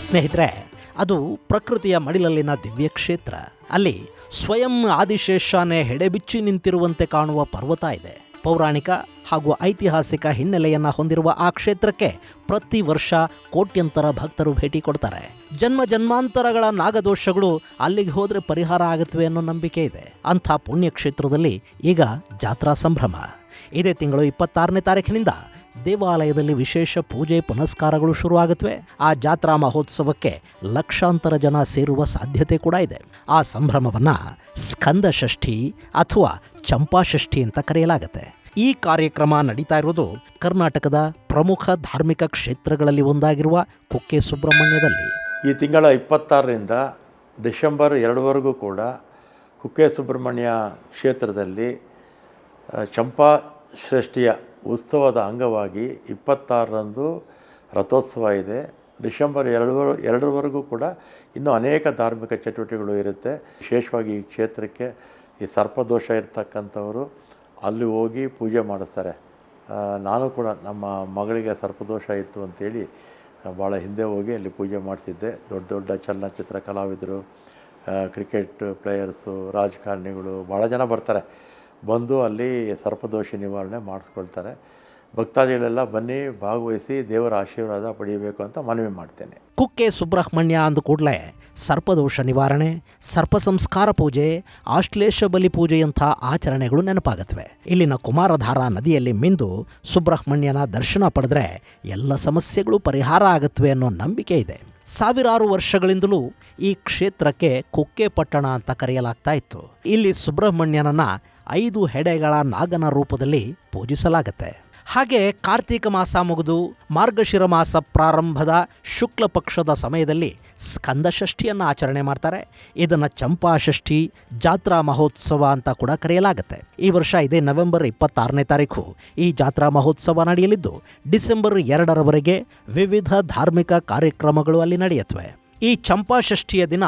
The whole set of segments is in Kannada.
ಸ್ನೇಹಿತರೆ, ಅದು ಪ್ರಕೃತಿಯ ಮಡಿಲಲ್ಲಿನ ದಿವ್ಯ ಕ್ಷೇತ್ರ. ಅಲ್ಲಿ ಸ್ವಯಂ ಆದಿಶೇಷಾನೇ ಹೆಡೆಬಿಚ್ಚಿ ನಿಂತಿರುವಂತೆ ಕಾಣುವ ಪರ್ವತ ಇದೆ. ಪೌರಾಣಿಕ ಹಾಗೂ ಐತಿಹಾಸಿಕ ಹಿನ್ನೆಲೆಯನ್ನು ಹೊಂದಿರುವ ಆ ಕ್ಷೇತ್ರಕ್ಕೆ ಪ್ರತಿ ವರ್ಷ ಕೋಟ್ಯಂತರ ಭಕ್ತರು ಭೇಟಿ ಕೊಡ್ತಾರೆ. ಜನ್ಮ ಜನ್ಮಾಂತರಗಳ ನಾಗದೋಷಗಳು ಅಲ್ಲಿಗೆ ಹೋದರೆ ಪರಿಹಾರ ಆಗುತ್ತವೆ ಅನ್ನೋ ನಂಬಿಕೆ ಇದೆ. ಅಂಥ ಪುಣ್ಯಕ್ಷೇತ್ರದಲ್ಲಿ ಈಗ ಜಾತ್ರಾ ಸಂಭ್ರಮ. ಇದೇ ತಿಂಗಳು 26ನೇ ತಾರೀಕಿನಿಂದ ದೇವಾಲಯದಲ್ಲಿ ವಿಶೇಷ ಪೂಜೆ ಪುನಸ್ಕಾರಗಳು ಶುರುವಾಗುತ್ತವೆ. ಆ ಜಾತ್ರಾ ಮಹೋತ್ಸವಕ್ಕೆ ಲಕ್ಷಾಂತರ ಜನ ಸೇರುವ ಸಾಧ್ಯತೆ ಕೂಡ ಇದೆ. ಆ ಸಂಭ್ರಮವನ್ನು ಸ್ಕಂದ ಷಷ್ಠಿ ಅಥವಾ ಚಂಪಾಷಷ್ಠಿ ಅಂತ ಕರೆಯಲಾಗುತ್ತೆ. ಈ ಕಾರ್ಯಕ್ರಮ ನಡೀತಾ ಇರೋದು ಕರ್ನಾಟಕದ ಪ್ರಮುಖ ಧಾರ್ಮಿಕ ಕ್ಷೇತ್ರಗಳಲ್ಲಿ ಒಂದಾಗಿರುವ ಕುಕ್ಕೆ ಸುಬ್ರಹ್ಮಣ್ಯದಲ್ಲಿ. ಈ ತಿಂಗಳ 26ರಿಂದ ಡಿಸೆಂಬರ್ 2ವರೆಗೂ ಕೂಡ ಕುಕ್ಕೆ ಸುಬ್ರಹ್ಮಣ್ಯ ಕ್ಷೇತ್ರದಲ್ಲಿ ಚಂಪಾಷಷ್ಠಿಯ ಉತ್ಸವದ ಅಂಗವಾಗಿ 26ರಂದು ರಥೋತ್ಸವ ಇದೆ. ಡಿಸೆಂಬರ್ 2ವರೆಗೂ ಕೂಡ ಇನ್ನೂ ಅನೇಕ ಧಾರ್ಮಿಕ ಚಟುವಟಿಕೆಗಳು ಇರುತ್ತೆ. ವಿಶೇಷವಾಗಿ ಈ ಕ್ಷೇತ್ರಕ್ಕೆ ಈ ಸರ್ಪದೋಷ ಇರ್ತಕ್ಕಂಥವರು ಅಲ್ಲಿ ಹೋಗಿ ಪೂಜೆ ಮಾಡಿಸ್ತಾರೆ. ನಾನು ಕೂಡ ನಮ್ಮ ಮಗಳಿಗೆ ಸರ್ಪದೋಷ ಇತ್ತು ಅಂಥೇಳಿ ಭಾಳ ಹಿಂದೆ ಹೋಗಿ ಅಲ್ಲಿ ಪೂಜೆ ಮಾಡ್ತಿದ್ದೆ. ದೊಡ್ಡ ದೊಡ್ಡ ಚಲನಚಿತ್ರ ಕಲಾವಿದರು, ಕ್ರಿಕೆಟ್ ಪ್ಲೇಯರ್ಸು, ರಾಜಕಾರಣಿಗಳು ಭಾಳ ಜನ ಬರ್ತಾರೆ. ಬಂದು ಅಲ್ಲಿ ಸರ್ಪದೋಷ ನಿವಾರಣೆ ಮಾಡಿಸ್ಕೊಳ್ತಾರೆ. ಭಕ್ತಾದಿಗಳೆಲ್ಲ ಬನ್ನಿ, ಭಾಗವಹಿಸಿ ದೇವರ ಆಶೀರ್ವಾದ ಪಡೆಯಬೇಕು ಅಂತ ಮನವಿ ಮಾಡ್ತೇನೆ. ಕುಕ್ಕೆ ಸುಬ್ರಹ್ಮಣ್ಯ ಅಂದ ಕೂಡಲೇ ಸರ್ಪದೋಷ ನಿವಾರಣೆ, ಸರ್ಪ ಸಂಸ್ಕಾರ ಪೂಜೆ, ಆಶ್ಲೇಷ ಬಲಿ ಪೂಜೆಯಂಥ ಆಚರಣೆಗಳು ನೆನಪಾಗುತ್ತವೆ. ಇಲ್ಲಿನ ಕುಮಾರಧಾರಾ ನದಿಯಲ್ಲಿ ಮಿಂದು ಸುಬ್ರಹ್ಮಣ್ಯನ ದರ್ಶನ ಪಡೆದ್ರೆ ಎಲ್ಲ ಸಮಸ್ಯೆಗಳು ಪರಿಹಾರ ಆಗುತ್ತವೆ ಅನ್ನೋ ನಂಬಿಕೆ ಇದೆ. ಸಾವಿರಾರು ವರ್ಷಗಳಿಂದಲೂ ಈ ಕ್ಷೇತ್ರಕ್ಕೆ ಕುಕ್ಕೆ ಪಟ್ಟಣ ಅಂತ ಕರೆಯಲಾಗ್ತಾ ಇತ್ತು. ಇಲ್ಲಿ ಸುಬ್ರಹ್ಮಣ್ಯನನ್ನ 5 ಹೆಡೆಗಳ ನಾಗನ ರೂಪದಲ್ಲಿ ಪೂಜಿಸಲಾಗತ್ತೆ. ಹಾಗೆ ಕಾರ್ತೀಕ ಮಾಸ ಮುಗಿದು ಮಾರ್ಗಶಿರ ಮಾಸ ಪ್ರಾರಂಭದ ಶುಕ್ಲ ಪಕ್ಷದ ಸಮಯದಲ್ಲಿ ಸ್ಕಂದಷಷ್ಠಿಯನ್ನು ಆಚರಣೆ ಮಾಡ್ತಾರೆ. ಇದನ್ನು ಚಂಪಾಷಷ್ಠಿ, ಜಾತ್ರಾ ಮಹೋತ್ಸವ ಅಂತ ಕೂಡ ಕರೆಯಲಾಗುತ್ತೆ. ಈ ವರ್ಷ ಇದೇ ನವೆಂಬರ್ 26ನೇ ತಾರೀಕು ಈ ಜಾತ್ರಾ ಮಹೋತ್ಸವ ನಡೆಯಲಿದ್ದು ಡಿಸೆಂಬರ್ 2ರವರೆಗೆ ವಿವಿಧ ಧಾರ್ಮಿಕ ಕಾರ್ಯಕ್ರಮಗಳು ಅಲ್ಲಿ ನಡೆಯುತ್ತವೆ. ಈ ಚಂಪಾಷಷ್ಠಿಯ ದಿನ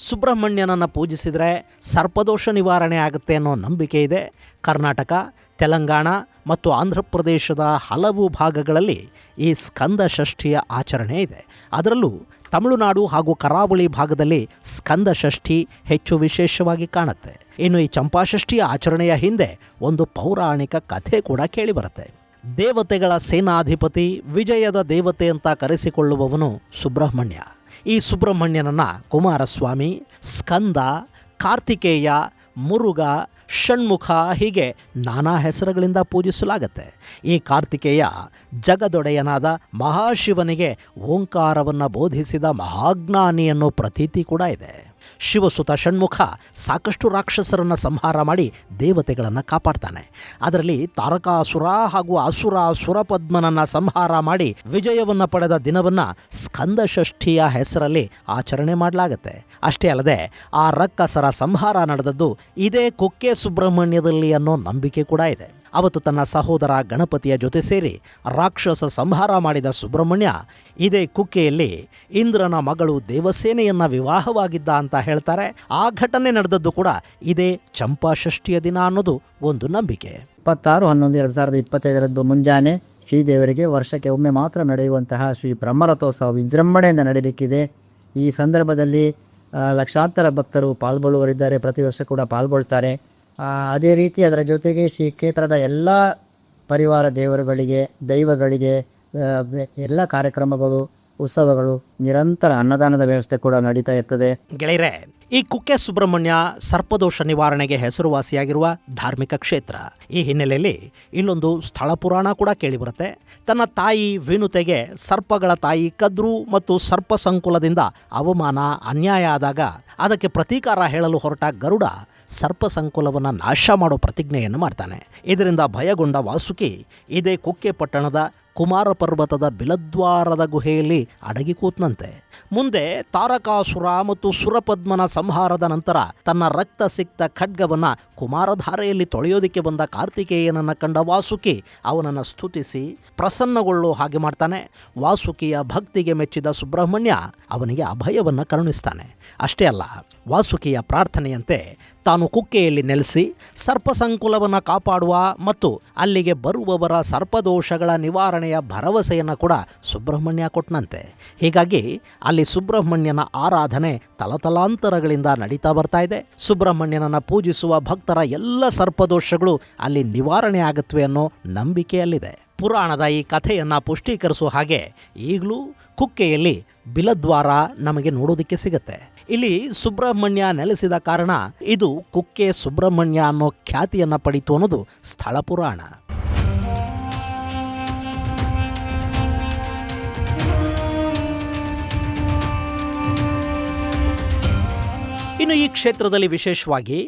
ಸುಬ್ರಹ್ಮಣ್ಯನನ್ನು ಪೂಜಿಸಿದರೆ ಸರ್ಪದೋಷ ನಿವಾರಣೆ ಆಗುತ್ತೆ ಅನ್ನೋ ನಂಬಿಕೆ ಇದೆ. ಕರ್ನಾಟಕ, ತೆಲಂಗಾಣ ಮತ್ತು ಆಂಧ್ರ ಪ್ರದೇಶದ ಹಲವು ಭಾಗಗಳಲ್ಲಿ ಈ ಸ್ಕಂದ ಷಷ್ಠಿಯ ಆಚರಣೆ ಇದೆ. ಅದರಲ್ಲೂ ತಮಿಳುನಾಡು ಹಾಗೂ ಕರಾವಳಿ ಭಾಗದಲ್ಲಿ ಸ್ಕಂದ ಷಷ್ಠಿ ಹೆಚ್ಚು ವಿಶೇಷವಾಗಿ ಕಾಣುತ್ತೆ. ಇನ್ನು ಈ ಚಂಪಾಷಷ್ಠಿಯ ಆಚರಣೆಯ ಹಿಂದೆ ಒಂದು ಪೌರಾಣಿಕ ಕಥೆ ಕೂಡ ಕೇಳಿಬರುತ್ತೆ. ದೇವತೆಗಳ ಸೇನಾಧಿಪತಿ, ವಿಜಯದ ದೇವತೆ ಅಂತ ಕರೆಸಿಕೊಳ್ಳುವವನು ಸುಬ್ರಹ್ಮಣ್ಯ. ಈ ಸುಬ್ರಹ್ಮಣ್ಯನನ್ನು ಕುಮಾರಸ್ವಾಮಿ, ಸ್ಕಂದ, ಕಾರ್ತಿಕೇಯ, ಮುರುಘ, ಷಣ್ಮುಖ ಹೀಗೆ ನಾನಾ ಹೆಸರುಗಳಿಂದ ಪೂಜಿಸಲಾಗತ್ತೆ. ಈ ಕಾರ್ತಿಕೇಯ ಜಗದೊಡೆಯನಾದ ಮಹಾಶಿವನಿಗೆ ಓಂಕಾರವನ್ನು ಬೋಧಿಸಿದ ಮಹಾಜ್ಞಾನಿ ಅನ್ನೋ ಪ್ರತೀತಿ ಕೂಡ ಇದೆ. ಶಿವಸುತ ಷಣ್ಮುಖ ಸಾಕಷ್ಟು ರಾಕ್ಷಸರನ್ನು ಸಂಹಾರ ಮಾಡಿ ದೇವತೆಗಳನ್ನು ಕಾಪಾಡ್ತಾನೆ. ಅದರಲ್ಲಿ ತಾರಕಾಸುರ ಹಾಗೂ ಅಸುರ ಸುರಪದ್ಮನನ್ನು ಸಂಹಾರ ಮಾಡಿ ವಿಜಯವನ್ನು ಪಡೆದ ದಿನವನ್ನು ಸ್ಕಂದಷಷ್ಠಿಯ ಹೆಸರಲ್ಲಿ ಆಚರಣೆ ಮಾಡಲಾಗತ್ತೆ. ಅಷ್ಟೇ ಅಲ್ಲದೆ ಆ ರಕ್ಕಸರ ಸಂಹಾರ ನಡೆದದ್ದು ಇದೇ ಕುಕ್ಕೆ ಸುಬ್ರಹ್ಮಣ್ಯದಲ್ಲಿ ಅನ್ನೋ ನಂಬಿಕೆ ಕೂಡ ಇದೆ. ಅವತ್ತು ತನ್ನ ಸಹೋದರ ಗಣಪತಿಯ ಜೊತೆ ಸೇರಿ ರಾಕ್ಷಸ ಸಂಹಾರ ಮಾಡಿದ ಸುಬ್ರಹ್ಮಣ್ಯ ಇದೇ ಕುಕ್ಕೆಯಲ್ಲಿ ಇಂದ್ರನ ಮಗಳು ದೇವಸೇನೆಯನ್ನ ವಿವಾಹವಾಗಿದ್ದ ಅಂತ ಹೇಳ್ತಾರೆ. ಆ ಘಟನೆ ನಡೆದದ್ದು ಕೂಡ ಇದೇ ಚಂಪಾಷಷ್ಠಿಯ ದಿನ ಅನ್ನೋದು ಒಂದು ನಂಬಿಕೆ. 26/11/2025 ಮುಂಜಾನೆ ಶ್ರೀದೇವರಿಗೆ ವರ್ಷಕ್ಕೆ ಒಮ್ಮೆ ಮಾತ್ರ ನಡೆಯುವಂತಹ ಶ್ರೀ ಬ್ರಹ್ಮರಥೋತ್ಸವ ವಿಜೃಂಭಣೆಯಿಂದ ನಡೆಯಲಿಕ್ಕಿದೆ. ಈ ಸಂದರ್ಭದಲ್ಲಿ ಲಕ್ಷಾಂತರ ಭಕ್ತರು ಪಾಲ್ಗೊಳ್ಳುವರಿದ್ದಾರೆ. ಪ್ರತಿ ವರ್ಷ ಕೂಡ ಪಾಲ್ಗೊಳ್ತಾರೆ. ಅದೇ ರೀತಿ ಅದರ ಜೊತೆಗೆ ಶ್ರೀ ಕ್ಷೇತ್ರದ ಎಲ್ಲ ಪರಿವಾರ ದೇವರುಗಳಿಗೆ, ದೈವಗಳಿಗೆ ಎಲ್ಲ ಕಾರ್ಯಕ್ರಮಗಳು, ಉತ್ಸವಗಳು, ನಿರಂತರ ಅನ್ನದಾನದ ವ್ಯವಸ್ಥೆ ಕೂಡ ನಡೀತಾ ಇರ್ತದೆ. ಗೆಳೆಯರೆ, ಈ ಕುಕ್ಕೆ ಸುಬ್ರಹ್ಮಣ್ಯ ಸರ್ಪದೋಷ ನಿವಾರಣೆಗೆ ಹೆಸರುವಾಸಿಯಾಗಿರುವ ಧಾರ್ಮಿಕ ಕ್ಷೇತ್ರ. ಈ ಹಿನ್ನೆಲೆಯಲ್ಲಿ ಇಲ್ಲೊಂದು ಸ್ಥಳ ಪುರಾಣ ಕೂಡ ಕೇಳಿಬರುತ್ತೆ. ತನ್ನ ತಾಯಿ ವಿನುತೆಗೆ ಸರ್ಪಗಳ ತಾಯಿ ಕದ್ರು ಮತ್ತು ಸರ್ಪ ಸಂಕುಲದಿಂದ ಅವಮಾನ, ಅನ್ಯಾಯ ಆದಾಗ ಅದಕ್ಕೆ ಪ್ರತೀಕಾರ ಹೇಳಲು ಹೊರಟ ಗರುಡ ಸರ್ಪ ಸಂಕುಲವನ್ನು ನಾಶ ಮಾಡೋ ಪ್ರತಿಜ್ಞೆಯನ್ನು ಮಾಡ್ತಾನೆ. ಇದರಿಂದ ಭಯಗೊಂಡ ವಾಸುಕಿ ಇದೇ ಕುಕ್ಕೆ ಪಟ್ಟಣದ ಕುಮಾರ ಪರ್ವತದ ಬಿಲದ್ವಾರದ ಗುಹೆಯಲ್ಲಿ ಅಡಗಿ ಕೂತ್ನಂತೆ. ಮುಂದೆ ತಾರಕಾಸುರ ಮತ್ತು ಸುರಪದ್ಮನ ಸಂಹಾರದ ನಂತರ ತನ್ನ ರಕ್ತ ಸಿಕ್ತ ಖಡ್ಗವನ್ನು ಕುಮಾರಧಾರೆಯಲ್ಲಿ ತೊಳೆಯೋದಿಕ್ಕೆ ಬಂದ ಕಾರ್ತಿಕೇಯನನ್ನು ಕಂಡ ವಾಸುಕಿ ಅವನನ್ನು ಸ್ತುತಿಸಿ ಪ್ರಸನ್ನಗೊಳ್ಳೋ ಹಾಗೆ ಮಾಡ್ತಾನೆ. ವಾಸುಕಿಯ ಭಕ್ತಿಗೆ ಮೆಚ್ಚಿದ ಸುಬ್ರಹ್ಮಣ್ಯ ಅವನಿಗೆ ಅಭಯವನ್ನು ಕರುಣಿಸ್ತಾನೆ. ಅಷ್ಟೇ ಅಲ್ಲ, ವಾಸುಕಿಯ ಪ್ರಾರ್ಥನೆಯಂತೆ ತಾನು ಕುಕ್ಕೆಯಲ್ಲಿ ನೆಲೆಸಿ ಸರ್ಪಸಂಕುಲವನ್ನು ಕಾಪಾಡುವ ಮತ್ತು ಅಲ್ಲಿಗೆ ಬರುವವರ ಸರ್ಪದೋಷಗಳ ನಿವಾರಣೆಯ ಭರವಸೆಯನ್ನು ಕೂಡ ಸುಬ್ರಹ್ಮಣ್ಯ ಕೊಟ್ಟನಂತೆ. ಹೀಗಾಗಿ ಅಲ್ಲಿ ಸುಬ್ರಹ್ಮಣ್ಯನ ಆರಾಧನೆ ತಲತಲಾಂತರಗಳಿಂದ ನಡೀತಾ ಬರ್ತಾ ಇದೆ. ಸುಬ್ರಹ್ಮಣ್ಯನನ್ನು ಪೂಜಿಸುವ ಭಕ್ತರ ಎಲ್ಲ ಸರ್ಪದೋಷಗಳು ಅಲ್ಲಿ ನಿವಾರಣೆ ಆಗುತ್ತವೆ ಅನ್ನೋ ನಂಬಿಕೆಯಲ್ಲಿದೆ. ಪುರಾಣದ ಈ ಕಥೆಯನ್ನು ಪುಷ್ಟೀಕರಿಸುವ ಹಾಗೆ ಈಗಲೂ ಕುಕ್ಕೆಯಲ್ಲಿ ಬಿಲದ್ವಾರ ನಮಗೆ ನೋಡೋದಕ್ಕೆ ಸಿಗುತ್ತೆ. ಇಲ್ಲಿ ಸುಬ್ರಹ್ಮಣ್ಯ ನೆಲೆಸಿದ ಕಾರಣ ಇದು ಕುಕ್ಕೆ ಸುಬ್ರಹ್ಮಣ್ಯ ಅನ್ನೋ ಖ್ಯಾತಿಯನ್ನು ಪಡೀತು ಅನ್ನೋದು ಸ್ಥಳ ಪುರಾಣ. ಇನ್ನು ಈ ಕ್ಷೇತ್ರದಲ್ಲಿ ವಿಶೇಷವಾಗಿ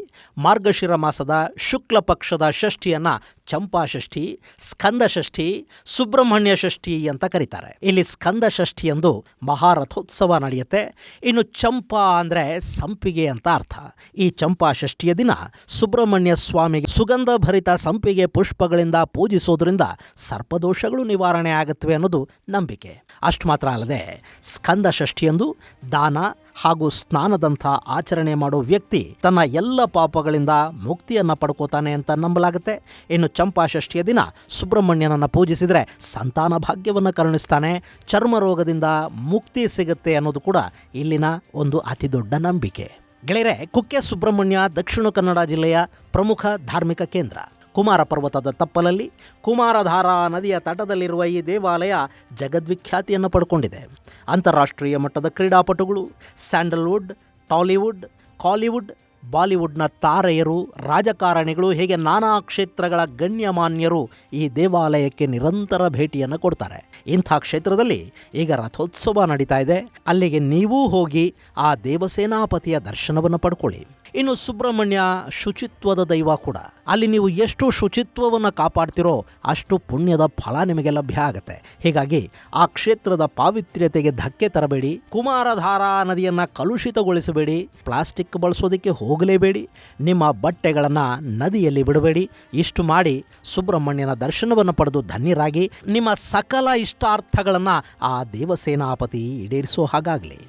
ಮಾರ್ಗಶಿರ ಮಾಸದ ಶುಕ್ಲ ಪಕ್ಷದ ಷಷ್ಠಿಯನ್ನು ಚಂಪಾಷಷ್ಠಿ, ಸ್ಕಂದ ಷಷ್ಠಿ, ಸುಬ್ರಹ್ಮಣ್ಯ ಷಷ್ಠಿ ಅಂತ ಕರೀತಾರೆ. ಇಲ್ಲಿ ಸ್ಕಂದ ಷಷ್ಠಿ ಎಂದು ಮಹಾರಥೋತ್ಸವ ನಡೆಯುತ್ತೆ. ಇನ್ನು ಚಂಪಾ ಅಂದರೆ ಸಂಪಿಗೆ ಅಂತ ಅರ್ಥ. ಈ ಚಂಪಾ ಷಷ್ಠಿಯ ದಿನ ಸುಬ್ರಹ್ಮಣ್ಯ ಸ್ವಾಮಿಗೆ ಸುಗಂಧ ಭರಿತ ಸಂಪಿಗೆ ಪುಷ್ಪಗಳಿಂದ ಪೂಜಿಸೋದ್ರಿಂದ ಸರ್ಪದೋಷಗಳು ನಿವಾರಣೆ ಆಗುತ್ತವೆ ಅನ್ನೋದು ನಂಬಿಕೆ. ಅಷ್ಟು ಮಾತ್ರ ಅಲ್ಲದೆ ಸ್ಕಂದ ಷಷ್ಠಿಯಂದು ದಾನ ಹಾಗೂ ಸ್ನಾನದಂಥ ಆಚರಣೆ ಮಾಡೋ ವ್ಯಕ್ತಿ ತನ್ನ ಎಲ್ಲ ಪಾಪಗಳಿಂದ ಮುಕ್ತಿಯನ್ನು ಪಡ್ಕೋತಾನೆ ಅಂತ ನಂಬಲಾಗುತ್ತೆ. ಇನ್ನು ಚಂಪಾಷಷ್ಠಿಯ ದಿನ ಸುಬ್ರಹ್ಮಣ್ಯನನ್ನು ಪೂಜಿಸಿದರೆ ಸಂತಾನ ಭಾಗ್ಯವನ್ನು ಕರುಣಿಸ್ತಾನೆ, ಚರ್ಮ ರೋಗದಿಂದ ಮುಕ್ತಿ ಸಿಗುತ್ತೆ ಅನ್ನೋದು ಕೂಡ ಇಲ್ಲಿನ ಒಂದು ಅತಿ ದೊಡ್ಡ ನಂಬಿಕೆ. ಗೆಳೆಯರೆ, ಕುಕ್ಕೆ ಸುಬ್ರಹ್ಮಣ್ಯ ದಕ್ಷಿಣ ಕನ್ನಡ ಜಿಲ್ಲೆಯ ಪ್ರಮುಖ ಧಾರ್ಮಿಕ ಕೇಂದ್ರ. ಕುಮಾರ ಪರ್ವತದ ತಪ್ಪಲಲ್ಲಿ ಕುಮಾರಧಾರಾ ನದಿಯ ತಟದಲ್ಲಿರುವ ಈ ದೇವಾಲಯ ಜಗದ್ವಿಖ್ಯಾತಿಯನ್ನು ಪಡ್ಕೊಂಡಿದೆ. ಅಂತಾರಾಷ್ಟ್ರೀಯ ಮಟ್ಟದ ಕ್ರೀಡಾಪಟುಗಳು, ಸ್ಯಾಂಡಲ್ವುಡ್, ಟಾಲಿವುಡ್, ಕಾಲಿವುಡ್, ಬಾಲಿವುಡ್ನ ತಾರೆಯರು, ರಾಜಕಾರಣಿಗಳು ಹೀಗೆ ನಾನಾ ಕ್ಷೇತ್ರಗಳ ಗಣ್ಯಮಾನ್ಯರು ಈ ದೇವಾಲಯಕ್ಕೆ ನಿರಂತರ ಭೇಟಿಯನ್ನು ಕೊಡ್ತಾರೆ. ಇಂಥ ಕ್ಷೇತ್ರದಲ್ಲಿ ಈಗ ರಥೋತ್ಸವ ನಡೀತಾ ಇದೆ. ಅಲ್ಲಿಗೆ ನೀವೂ ಹೋಗಿ ಆ ದೇವಸೇನಾಪತಿಯ ದರ್ಶನವನ್ನು ಪಡ್ಕೊಳ್ಳಿ. ಇನ್ನು ಸುಬ್ರಹ್ಮಣ್ಯ ಶುಚಿತ್ವದ ದೈವ ಕೂಡ. ಅಲ್ಲಿ ನೀವು ಎಷ್ಟು ಶುಚಿತ್ವವನ್ನು ಕಾಪಾಡ್ತಿರೋ ಅಷ್ಟು ಪುಣ್ಯದ ಫಲ ನಿಮಗೆ ಲಭ್ಯ ಆಗುತ್ತೆ. ಹೀಗಾಗಿ ಆ ಕ್ಷೇತ್ರದ ಪಾವಿತ್ರ್ಯತೆಗೆ ಧಕ್ಕೆ ತರಬೇಡಿ. ಕುಮಾರಧಾರಾ ನದಿಯನ್ನು ಕಲುಷಿತಗೊಳಿಸಬೇಡಿ. ಪ್ಲಾಸ್ಟಿಕ್ ಬಳಸೋದಕ್ಕೆ ಹೋಗಲೇಬೇಡಿ. ನಿಮ್ಮ ಬಟ್ಟೆಗಳನ್ನು ನದಿಯಲ್ಲಿ ಬಿಡಬೇಡಿ. ಇಷ್ಟು ಮಾಡಿ ಸುಬ್ರಹ್ಮಣ್ಯನ ದರ್ಶನವನ್ನು ಪಡೆದು ಧನ್ಯರಾಗಿ ನಿಮ್ಮ ಸಕಲ ಇಷ್ಟಾರ್ಥಗಳನ್ನು ಆ ದೇವಸೇನಾಪತಿ ಈಡೇರಿಸೋ ಹಾಗಾಗಲಿ.